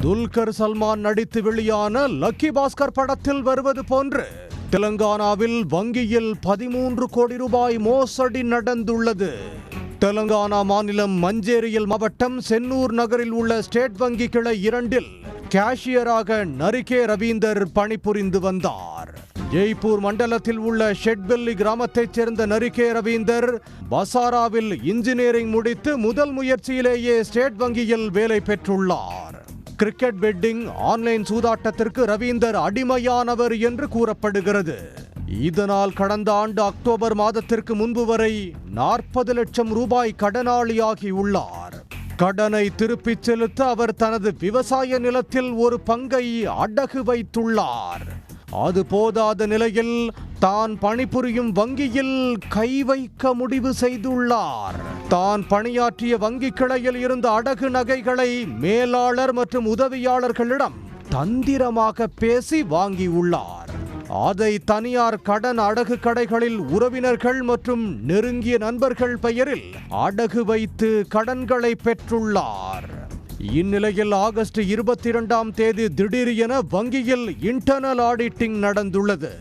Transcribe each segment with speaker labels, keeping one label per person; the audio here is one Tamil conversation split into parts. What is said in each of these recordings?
Speaker 1: துல்கர் சல்மான் நடித்து வெளியான லக்கி பாஸ்கர் படத்தில் வருவது போன்று தெலங்கானாவில் வங்கியில் 13 கோடி ரூபாய் மோசடி நடந்துள்ளது. தெலங்கானா மாநிலம் மஞ்சேரியல் மாவட்டம் சென்னூர் நகரில் உள்ள ஸ்டேட் வங்கி கிளை 2இல் கேஷியராக நரிகே ரவீந்தர் பணிபுரிந்து வந்தார். ஜெய்ப்பூர் மண்டலத்தில் உள்ள ஷெட்பெல்லி கிராமத்தைச் சேர்ந்த நரிகே ரவீந்தர் பசாராவில் இன்ஜினியரிங் முடித்து முதல் முயற்சியிலேயே ஸ்டேட் வங்கியில் வேலை பெற்றுள்ளார். கிரிக்கெட் பெட்டிங், ஆன்லைன் சூதாட்டத்திற்கு ரவீந்தர் அடிமையானவர் என்று கூறப்படுகிறது. இதனால் கடந்த ஆண்டு அக்டோபர் மாதத்திற்கு முன்பு வரை 40 லட்சம் ரூபாய் கடனாளியாகியுள்ளார். கடனை திருப்பிச் செலுத்த அவர் தனது விவசாய நிலத்தில் ஒரு பங்கை அடகு வைத்துள்ளார். அது போதாத நிலையில் தான் பணிபுரியும் வங்கியில் கை வைக்க முடிவு செய்துள்ளார். தான் பணியாற்றிய வங்கி கிளையில் இருந்த அடகு நகைகளை மேலாளர் மற்றும் உதவியாளர்களிடம் தந்திரமாக பேசி வாங்கியுள்ளார். அதை தனியார் கடன் அடகு கடைகளில் உறவினர்கள் மற்றும் நெருங்கிய நண்பர்கள் பெயரில் அடகு வைத்து கடன்களை பெற்றுள்ளார். இந்நிலையில் ஆகஸ்ட் 22ஆம் தேதி திடீரென வங்கியில் இன்டர்னல் ஆடிட்டிங் நடந்துள்ளது.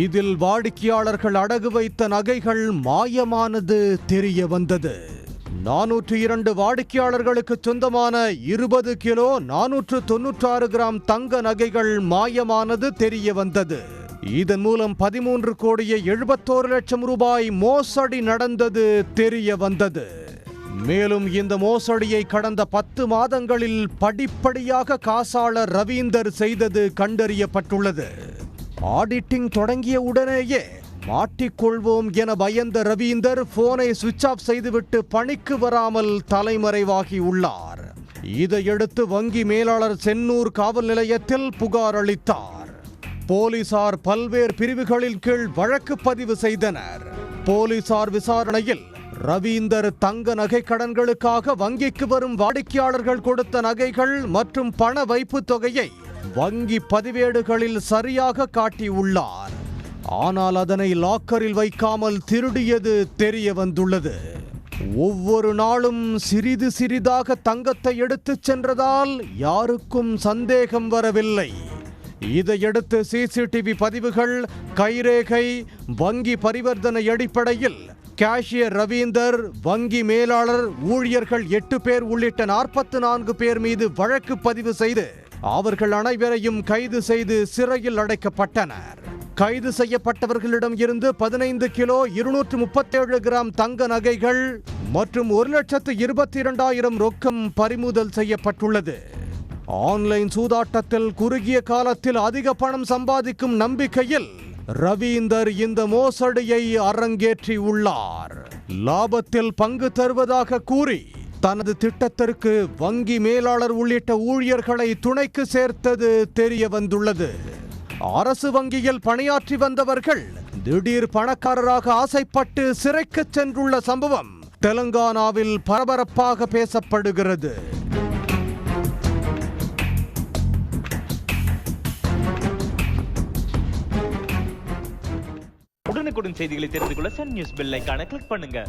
Speaker 1: இதில் வாடிக்கையாளர்கள் அடகு வைத்த நகைகள் மாயமானது தெரிய வந்தது. 402 வாடிக்கையாளர்களுக்கு சொந்தமான 20 கிலோ 496 கிராம் தங்க நகைகள் மாயமானது தெரிய வந்தது. இதன் மூலம் 13 கோடியே 71 லட்சம் ரூபாய் மோசடி நடந்தது தெரிய வந்தது. மேலும் இந்த மோசடியை கடந்த 10 மாதங்களில் படிப்படியாக காசாளர் ரவீந்தர் செய்தது கண்டறியப்பட்டுள்ளது. ஆடிட்டிங் தொடங்கிய உடனேயே மாட்டிக்கொள்வோம் என பயந்த ரவீந்தர் போனை சுவிட்ச் ஆஃப் செய்துவிட்டு பணிக்கு வராமல் தலைமறைவாகி உள்ளார். இதையடுத்து வங்கி மேலாளர் சென்னூர் காவல் நிலையத்தில் புகார் அளித்தார். போலீசார் பல்வேறு பிரிவுகளின் கீழ் வழக்கு பதிவு செய்தனர். போலீசார் விசாரணையில் ரவீந்தர் தங்க நகை கடன்களுக்காக வங்கிக்கு வரும் வாடிக்கையாளர்கள் கொடுத்த நகைகள் மற்றும் பண வைப்பு தொகையை வங்கி பதிவேடுகளில் சரியாக காட்டியுள்ளார். ஆனால் அதனை லாக்கரில் வைக்காமல் திருடியது தெரிய வந்துள்ளது. ஒவ்வொரு நாளும் சிறிது சிறிதாக தங்கத்தை எடுத்துச் சென்றதால் யாருக்கும் சந்தேகம் வரவில்லை. இதையடுத்து சிசிடிவி பதிவுகள், கைரேகை, வங்கி பரிவர்த்தனை அடிப்படையில் கேஷியர் ரவீந்தர், வங்கி மேலாளர், ஊழியர்கள் 8 பேர் உள்ளிட்ட 44 பேர் மீது வழக்கு பதிவு செய்து அவர்கள் அனைவரையும் கைது செய்து சிறையில் அடைக்கப்பட்டனர். கைது செய்யப்பட்டவர்களிடம் இருந்து 15 கிலோ 237 கிராம் தங்க நகைகள் மற்றும் 1,22,000 ரொக்கம் பறிமுதல் செய்யப்பட்டுள்ளது. ஆன்லைன் சூதாட்டத்தில் குறுகிய காலத்தில் அதிக பணம் சம்பாதிக்கும் நம்பிக்கையில் ரவீந்தர் இந்த மோசடியை அரங்கேற்றி உள்ளார். லாபத்தில் பங்கு தருவதாக கூறி தனது திட்டத்திற்கு வங்கி மேலாளர் உள்ளிட்ட ஊழியர்களை துணைக்கு சேர்த்தது தெரிய வந்துள்ளது. அரசு வங்கியில் பணியாற்றி வந்தவர்கள் திடீர் பணக்காரராக ஆசைப்பட்டு சிறைக்கு சென்றுள்ள சம்பவம் தெலங்கானாவில் பரபரப்பாக பேசப்படுகிறது.
Speaker 2: உடனுக்குடன் செய்திகளை தெரிந்து கொள்ள சன் நியூஸ் பெல் ஐகானை கிளிக் பண்ணுங்க.